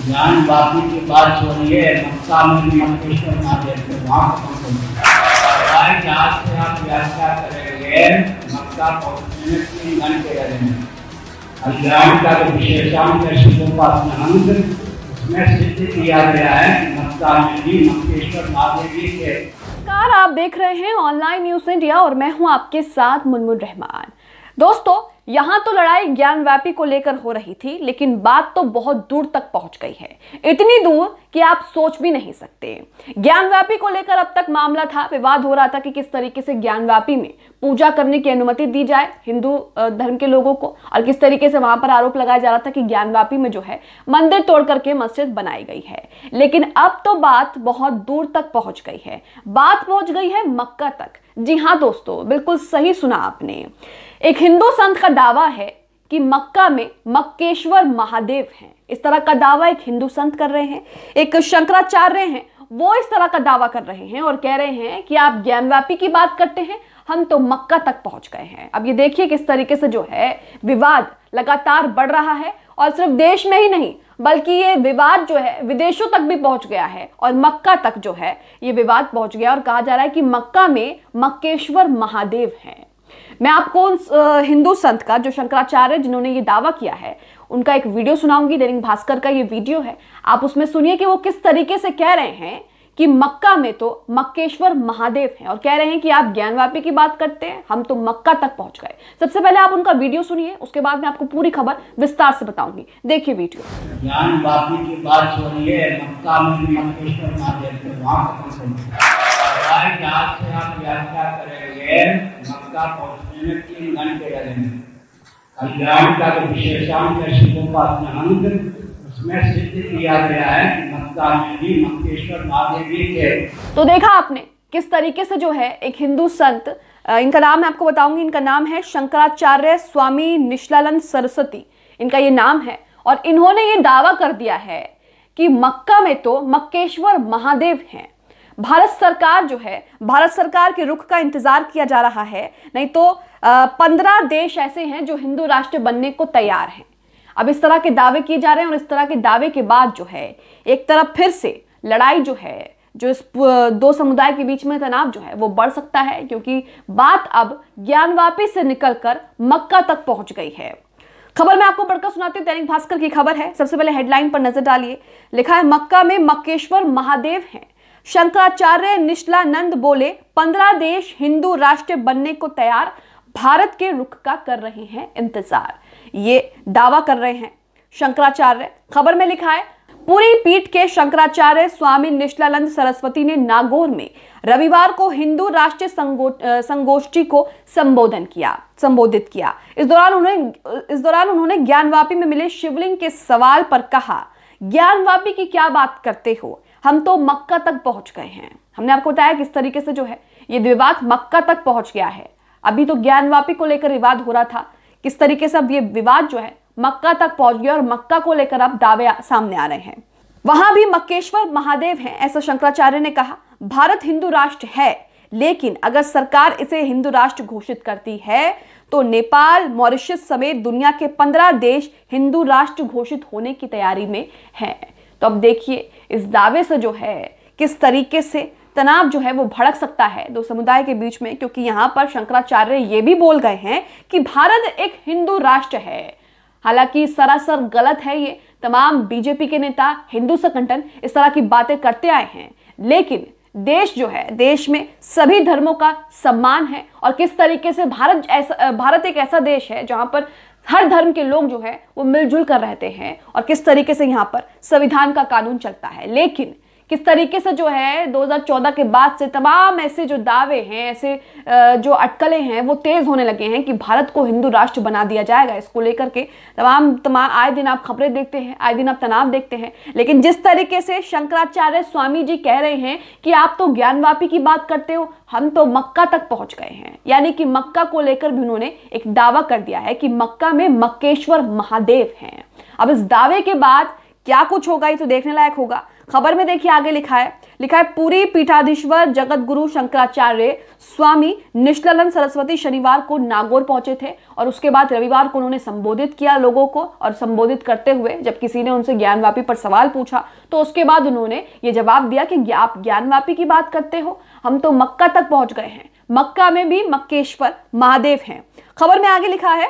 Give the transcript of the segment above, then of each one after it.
ज्ञान वापी की बात हो रही है, मक्का में मक्केश्वर महादेव के वहाँ आज से आप यात्रा करेंगे, मक्का पहुँचने में 3 घंटे लगेंगे। अल्लाह का जो विशेषांक है शिवोपासनांक, उसमें सिद्ध किया गया है कि मक्का में भी मक्केश्वर महादेव जी के। नमस्कार, आप देख रहे हैं ऑनलाइन न्यूज इंडिया और मैं हूं आपके साथ मुनमुन रहमान। दोस्तों, यहाँ तो लड़ाई ज्ञानवापी को लेकर हो रही थी, लेकिन बात तो बहुत दूर तक पहुंच गई है, इतनी दूर कि आप सोच भी नहीं सकते। ज्ञानवापी को लेकर अब तक मामला था, विवाद हो रहा था कि किस तरीके से ज्ञानवापी में पूजा करने की अनुमति दी जाए हिंदू धर्म के लोगों को, और किस तरीके से वहां पर आरोप लगाया जा रहा था कि ज्ञानवापी में जो है मंदिर तोड़ करके मस्जिद बनाई गई है। लेकिन अब तो बात बहुत दूर तक पहुंच गई है, बात पहुंच गई है मक्का तक। जी हाँ दोस्तों, बिल्कुल सही सुना आपने। एक हिंदू संत का दावा है कि मक्का में मक्केश्वर महादेव हैं। इस तरह का दावा एक हिंदू संत कर रहे हैं। एक शंकराचार्य हैं, वो इस तरह का दावा कर रहे हैं और कह रहे हैं कि आप ज्ञानवापी की बात करते हैं, हम तो मक्का तक पहुंच गए हैं। अब ये देखिए किस तरीके से जो है विवाद लगातार बढ़ रहा है, और सिर्फ देश में ही नहीं बल्कि ये विवाद जो है विदेशों तक भी पहुंच गया है, और मक्का तक जो है ये विवाद पहुंच गया और कहा जा रहा है कि मक्का में मक्केश्वर महादेव हैं। मैं आपको उस हिंदू संत का, जो शंकराचार्य जिन्होंने ये दावा किया है, उनका एक वीडियो सुनाऊंगी। दैनिक भास्कर का ये वीडियो है, आप उसमें सुनिए कि वो किस तरीके से कह रहे हैं कि मक्का में तो मक्केश्वर महादेव हैं, और कह रहे हैं कि आप ज्ञानवापी की बात करते हैं, हम तो मक्का तक पहुंच गए। सबसे पहले आप उनका वीडियो सुनिए, उसके बाद मैं आपको पूरी खबर विस्तार से बताऊंगी। देखिए वीडियो। ज्ञानवापी की बात हो रही है, मक्का में मक्केश्वर महादेव के वहाँ आज से आप यात्रा करेंगे, मक्का पहुँचने में 3 घंटे लगेंगे। अल्लाह का जो विशेषांक है शिवोपासनांक, उसमें सिद्ध किया गया है कि मक्का में भी मक्केश्वर महादेव जी के। तो देखा आपने किस तरीके से जो है एक हिंदू संत, इनका नाम मैं आपको बताऊंगी, इनका नाम है शंकराचार्य स्वामी निष्लानंद सरस्वती, इनका ये नाम है, और इन्होंने ये दावा कर दिया है कि मक्का में तो मक्केश्वर महादेव हैं। भारत सरकार जो है, भारत सरकार के रुख का इंतजार किया जा रहा है, नहीं तो 15 देश ऐसे हैं जो हिंदू राष्ट्र बनने को तैयार हैं। अब इस तरह के दावे किए जा रहे हैं, और इस तरह के दावे के बाद जो है एक तरफ फिर से लड़ाई जो है, जो इस 2 समुदाय के बीच में तनाव जो है वो बढ़ सकता है, क्योंकि बात अब ज्ञानवापी से निकलकर मक्का तक पहुंच गई है। खबर मैं आपको पढ़कर सुनाती हूँ, दैनिक भास्कर की खबर है। सबसे पहले हेडलाइन पर नजर डालिए, लिखा है मक्का में मक्केश्वर महादेव हैं, शंकराचार्य निष्लानंद बोले 15 देश हिंदू राष्ट्र बनने को तैयार, भारत के रुख का कर रहे हैं इंतजार। ये दावा कर रहे हैं शंकराचार्य। खबर में लिखा है, पूरी पीठ के शंकराचार्य स्वामी निष्लानंद सरस्वती ने नागौर में रविवार को हिंदू राष्ट्रीय संगोष्ठी को संबोधित किया। इस दौरान उन्होंने ज्ञानवापी में मिले शिवलिंग के सवाल पर कहा, ज्ञानवापी की क्या बात करते हो, हम तो मक्का तक पहुंच गए हैं। हमने आपको बताया किस तरीके से जो है ये विवाद मक्का तक पहुंच गया है। अभी तो ज्ञानवापी को लेकर विवाद हो रहा था, किस तरीके से अब ये विवाद जो है मक्का तक पहुंच गया, और मक्का को लेकर अब दावे सामने आ रहे हैं। वहां भी मक्केश्वर महादेव हैं, ऐसा शंकराचार्य ने कहा। भारत हिंदू राष्ट्र है, लेकिन अगर सरकार इसे हिंदू राष्ट्र घोषित करती है तो नेपाल, मॉरिशस समेत दुनिया के 15 देश हिंदू राष्ट्र घोषित होने की तैयारी में हैं। तो अब देखिए इस दावे से जो है किस तरीके से तनाव जो है वो भड़क सकता है 2 समुदाय के बीच में, क्योंकि यहाँ पर शंकराचार्य ये भी बोल गए हैं कि भारत एक हिंदू राष्ट्र है। हालांकि सरासर गलत है ये। तमाम बीजेपी के नेता, हिंदू संगठन इस तरह की बातें करते आए हैं, लेकिन देश जो है, देश में सभी धर्मों का सम्मान है, और किस तरीके से भारत एक ऐसा देश है जहां पर हर धर्म के लोग जो है वो मिलजुल कर रहते हैं, और किस तरीके से यहाँ पर संविधान का कानून चलता है। लेकिन किस तरीके से जो है 2014 के बाद से तमाम ऐसे जो दावे हैं, ऐसे जो अटकलें हैं वो तेज होने लगे हैं कि भारत को हिंदू राष्ट्र बना दिया जाएगा। इसको लेकर के तमाम आए दिन आप खबरें देखते हैं, आए दिन आप तनाव देखते हैं। लेकिन जिस तरीके से शंकराचार्य स्वामी जी कह रहे हैं कि आप तो ज्ञानवापी की बात करते हो, हम तो मक्का तक पहुंच गए हैं, यानी कि मक्का को लेकर भी उन्होंने एक दावा कर दिया है कि मक्का में मक्केश्वर महादेव हैं। अब इस दावे के बाद क्या कुछ होगा ये तो देखने लायक होगा। खबर में देखिए आगे लिखा है पूरी पीठाधीश्वर जगत गुरु शंकराचार्य स्वामी निष्ठलानंद सरस्वती शनिवार को नागौर पहुंचे थे और उसके बाद रविवार को उन्होंने संबोधित किया लोगों को। और संबोधित करते हुए जब किसी ने उनसे ज्ञानवापी पर सवाल पूछा तो उसके बाद उन्होंने ये जवाब दिया कि आप ज्ञानवापी की बात करते हो, हम तो मक्का तक पहुंच गए हैं, मक्का में भी मक्केश्वर महादेव हैं। खबर में आगे लिखा है,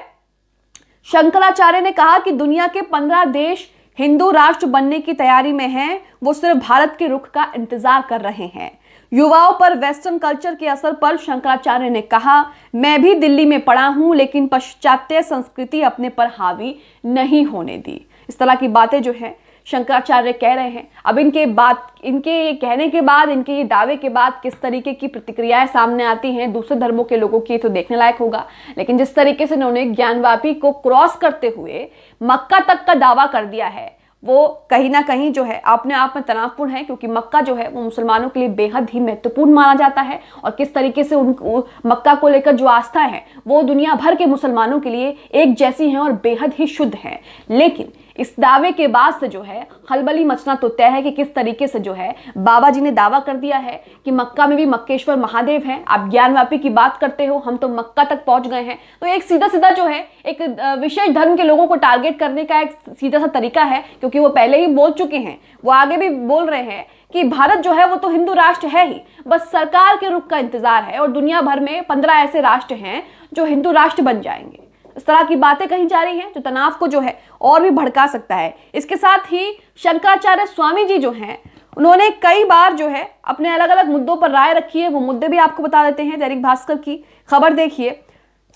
शंकराचार्य ने कहा कि दुनिया के 15 देश हिंदू राष्ट्र बनने की तैयारी में हैं, वो सिर्फ भारत के रुख का इंतजार कर रहे हैं। युवाओं पर वेस्टर्न कल्चर के असर पर शंकराचार्य ने कहा, मैं भी दिल्ली में पढ़ा हूं लेकिन पाश्चात्य संस्कृति अपने पर हावी नहीं होने दी। इस तरह की बातें जो है शंकराचार्य कह रहे हैं। अब इनके कहने के बाद, इनके ये दावे के बाद किस तरीके की प्रतिक्रियाएं सामने आती हैं दूसरे धर्मों के लोगों की, तो देखने लायक होगा। लेकिन जिस तरीके से उन्होंने ज्ञानवापी को क्रॉस करते हुए मक्का तक का दावा कर दिया है, वो कहीं ना कहीं जो है अपने आप में तनावपूर्ण है, क्योंकि मक्का जो है वो मुसलमानों के लिए बेहद ही महत्वपूर्ण माना जाता है। और किस तरीके से मक्का को लेकर जो आस्था है वो दुनिया भर के मुसलमानों के लिए एक जैसी है और बेहद ही शुद्ध है। लेकिन इस दावे के बाद से जो है खलबली मचना तो तय है कि किस तरीके से जो है बाबा जी ने दावा कर दिया है कि मक्का में भी मक्केश्वर महादेव हैं। आप ज्ञानवापी की बात करते हो, हम तो मक्का तक पहुंच गए हैं। तो एक सीधा सीधा जो है एक विशेष धर्म के लोगों को टारगेट करने का एक सीधा सा तरीका है, क्योंकि वो पहले ही बोल चुके हैं, वो आगे भी बोल रहे हैं कि भारत जो है वो तो हिंदू राष्ट्र है ही, बस सरकार के रुख का इंतजार है और दुनिया भर में 15 ऐसे राष्ट्र हैं जो हिंदू राष्ट्र बन जाएंगे। इस तरह की बातें कही जा रही हैं जो तनाव को जो है और भी भड़का सकता है। इसके साथ ही शंकराचार्य स्वामी जी जो हैं उन्होंने कई बार जो है अपने अलग अलग मुद्दों पर राय रखी है, वो मुद्दे भी आपको बता देते हैं। दैनिक भास्कर की खबर देखिए,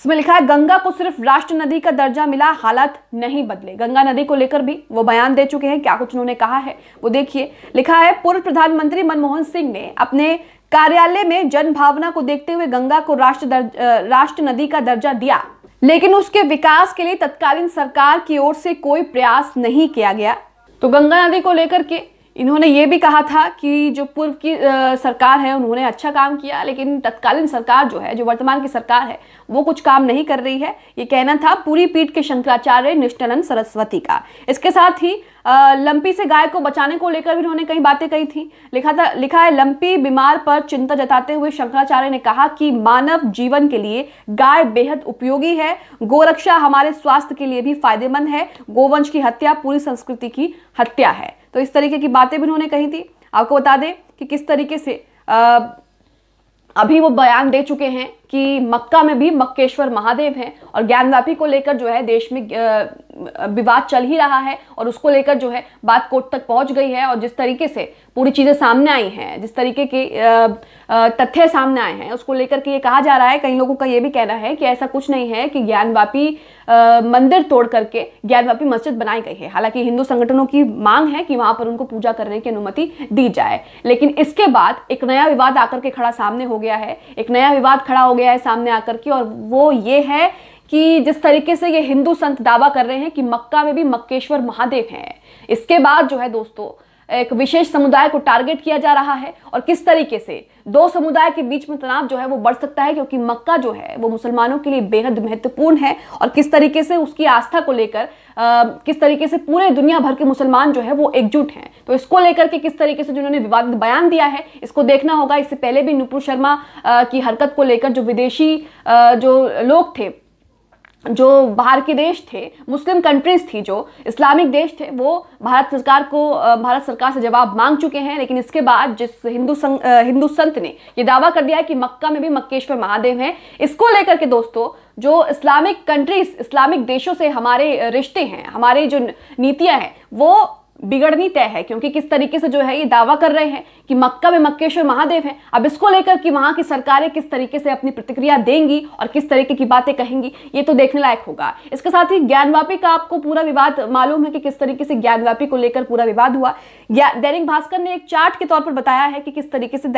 इसमें लिखा है, गंगा को सिर्फ राष्ट्र नदी का दर्जा मिला, हालात नहीं बदले। गंगा नदी को लेकर भी वो बयान दे चुके हैं, क्या कुछ उन्होंने कहा है वो देखिए। लिखा है, पूर्व प्रधानमंत्री मनमोहन सिंह ने अपने कार्यालय में जन भावना को देखते हुए गंगा को राष्ट्र नदी का दर्जा दिया, लेकिन उसके विकास के लिए तत्कालीन सरकार की ओर से कोई प्रयास नहीं किया गया। तो गंगा नदी को लेकर के इन्होंने ये भी कहा था कि जो पूर्व की सरकार है उन्होंने अच्छा काम किया, लेकिन तत्कालीन सरकार जो है, जो वर्तमान की सरकार है, वो कुछ काम नहीं कर रही है। ये कहना था पूरी पीठ के शंकराचार्य निष्ठानंद सरस्वती का। इसके साथ ही लंपी से गाय को बचाने को लेकर भी उन्होंने कई बातें कही थी। लिखा है, लंपी बीमार पर चिंता जताते हुए शंकराचार्य ने कहा कि मानव जीवन के लिए गाय बेहद उपयोगी है, गोरक्षा हमारे स्वास्थ्य के लिए भी फायदेमंद है, गोवंश की हत्या पूरी संस्कृति की हत्या है। तो इस तरीके की बातें भी उन्होंने कही थी। आपको बता दें कि किस तरीके से अभी वो बयान दे चुके हैं कि मक्का में भी मक्केश्वर महादेव हैं और ज्ञानवापी को लेकर जो है देश में विवाद चल ही रहा है और उसको लेकर जो है बात कोर्ट तक पहुंच गई है। और जिस तरीके से पूरी चीजें सामने आई हैं, जिस तरीके के तथ्य सामने आए हैं, उसको लेकर के ये कहा जा रहा है, कई लोगों का ये भी कहना है कि ऐसा कुछ नहीं है कि ज्ञानवापी मंदिर तोड़ करके ज्ञानवापी मस्जिद बनाई गई है। हालांकि हिंदू संगठनों की मांग है कि वहां पर उनको पूजा करने की अनुमति दी जाए, लेकिन इसके बाद एक नया विवाद आकर के खड़ा सामने हो गया है, एक नया विवाद खड़ा हो गया है सामने आकर के, और वो ये है कि जिस तरीके से ये हिंदू संत दावा कर रहे हैं कि मक्का में भी मक्केश्वर महादेव हैं, इसके बाद जो है दोस्तों एक विशेष समुदाय को टारगेट किया जा रहा है और किस तरीके से दो समुदाय के बीच में तनाव जो है वो बढ़ सकता है, क्योंकि मक्का जो है वो मुसलमानों के लिए बेहद महत्वपूर्ण है और किस तरीके से उसकी आस्था को लेकर किस तरीके से पूरे दुनिया भर के मुसलमान जो है वो एकजुट हैं। तो इसको लेकर के किस तरीके से जिन्होंने विवादित बयान दिया है इसको देखना होगा। इससे पहले भी नुपुर शर्मा की हरकत को लेकर जो विदेशी जो लोग थे, जो बाहर के देश थे, मुस्लिम कंट्रीज थी, जो इस्लामिक देश थे, वो भारत सरकार से जवाब मांग चुके हैं। लेकिन इसके बाद जिस हिंदू संत ने ये दावा कर दिया है कि मक्का में भी मक्केश्वर महादेव हैं, इसको लेकर के दोस्तों जो इस्लामिक कंट्रीज, इस्लामिक देशों से हमारे रिश्ते हैं, हमारी जो नीतियां हैं वो बिगड़नी तय है, क्योंकि किस तरीके से जो है ये दावा कर रहे हैं कि मक्का में मक्केश्वर महादेव हैं। अब इसको लेकर कि वहां की सरकारें किस तरीके से अपनी प्रतिक्रिया देंगी और किस तरीके की बातें कहेंगी, ये तो देखने लायक होगा। इसके साथ ही ज्ञानवापी का आपको पूरा विवाद मालूम है कि किस तरीके से ज्ञानवापी को लेकर पूरा विवाद हुआ। दैनिक भास्कर ने एक चार्ट के तौर पर बताया है कि किस तरीके से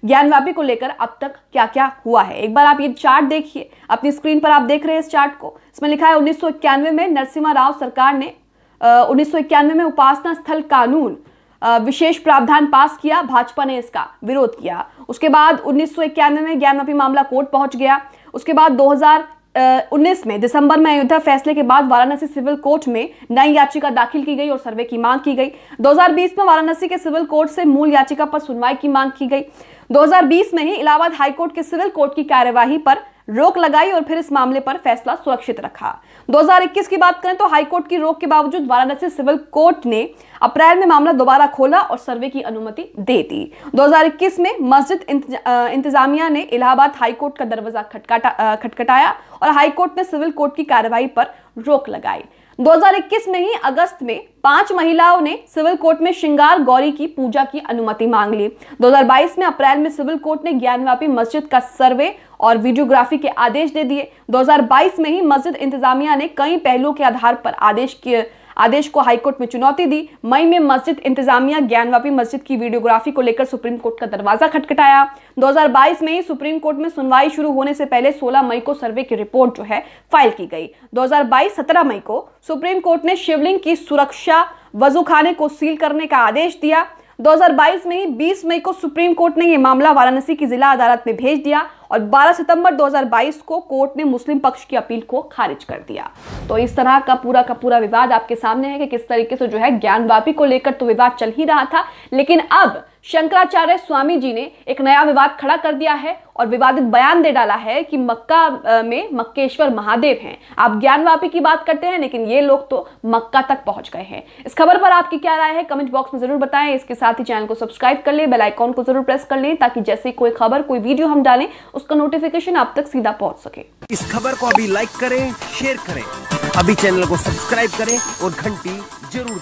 ज्ञानवापी को लेकर अब तक क्या क्या हुआ है। एक बार आप ये चार्ट देखिए, अपनी स्क्रीन पर आप देख रहे हैं इस चार्ट को। इसमें लिखा है 1991 में नरसिम्हा राव सरकार ने 1991 में उपासना स्थल कानून विशेष प्रावधान पास किया, भाजपा ने इसका विरोध किया। उसके बाद 1991 में ज्ञानवापी मामला कोर्ट पहुंच गया। उसके बाद 2019 में दिसंबर में अयोध्या फैसले के बाद वाराणसी सिविल कोर्ट में नई याचिका दाखिल की गई और सर्वे की मांग की गई। 2020 में वाराणसी के सिविल कोर्ट से मूल याचिका पर सुनवाई की मांग की गई। 2020 में ही इलाहाबाद हाईकोर्ट के सिविल कोर्ट की कार्यवाही पर रोक लगाई और फिर इस मामले पर फैसला सुरक्षित रखा। 2021 की बात करें तो हाईकोर्ट की रोक के बावजूद वाराणसी सिविल कोर्ट ने अप्रैल में मामला दोबारा खोला और सर्वे की अनुमति दे दी। 2021 में मस्जिद इंतजामिया ने इलाहाबाद हाईकोर्ट का दरवाजा खटखटाया और हाईकोर्ट ने सिविल कोर्ट की कार्यवाही पर रोक लगाई। 2021 में ही अगस्त में 5 महिलाओं ने सिविल कोर्ट में श्रृंगार गौरी की पूजा की अनुमति मांग ली। 2022 में अप्रैल में सिविल कोर्ट ने ज्ञानवापी मस्जिद का सर्वे और वीडियोग्राफी के आदेश दे दिए। 2022 में ही मस्जिद इंतजामिया ने कई पहलुओं के आधार पर आदेश को हाईकोर्ट में चुनौती दी। मई में मस्जिद इंतजामिया ज्ञानवापी मस्जिद की वीडियोग्राफी को लेकर सुप्रीम कोर्ट का दरवाजा खटखटाया। 2022 में ही सुप्रीम कोर्ट में सुनवाई शुरू होने से पहले 16 मई को सर्वे की रिपोर्ट जो है फाइल की गई। 2022 17 मई को सुप्रीम कोर्ट ने शिवलिंग की सुरक्षा वजूखाने को सील करने का आदेश दिया। 2022 में ही 20 मई को सुप्रीम कोर्ट ने यह मामला वाराणसी की जिला अदालत में भेज दिया और 12 सितंबर 2022 को कोर्ट ने मुस्लिम पक्ष की अपील को खारिज कर दिया। तो इस तरह का पूरा विवाद आपके सामने है कि किस तरीके से जो है ज्ञानवापी को लेकर तो विवाद चल ही रहा था, लेकिन अब शंकराचार्य स्वामी जी ने एक नया विवाद खड़ा कर दिया है और विवादित बयान दे डाला है कि मक्का में मक्केश्वर महादेव हैं। आप ज्ञानवापी की बात करते हैं, लेकिन ये लोग तो मक्का तक पहुंच गए हैं। इस खबर पर आपकी क्या राय है कमेंट बॉक्स में जरूर बताएं। इसके साथ ही चैनल को सब्सक्राइब कर लें, बेल आइकॉन को जरूर प्रेस कर लें ताकि जैसे कोई खबर कोई वीडियो हम डालें उसका नोटिफिकेशन आप तक सीधा पहुंच सके। इस खबर को अभी लाइक करें, शेयर करें, अभी चैनल को सब्सक्राइब करें और घंटी जरूर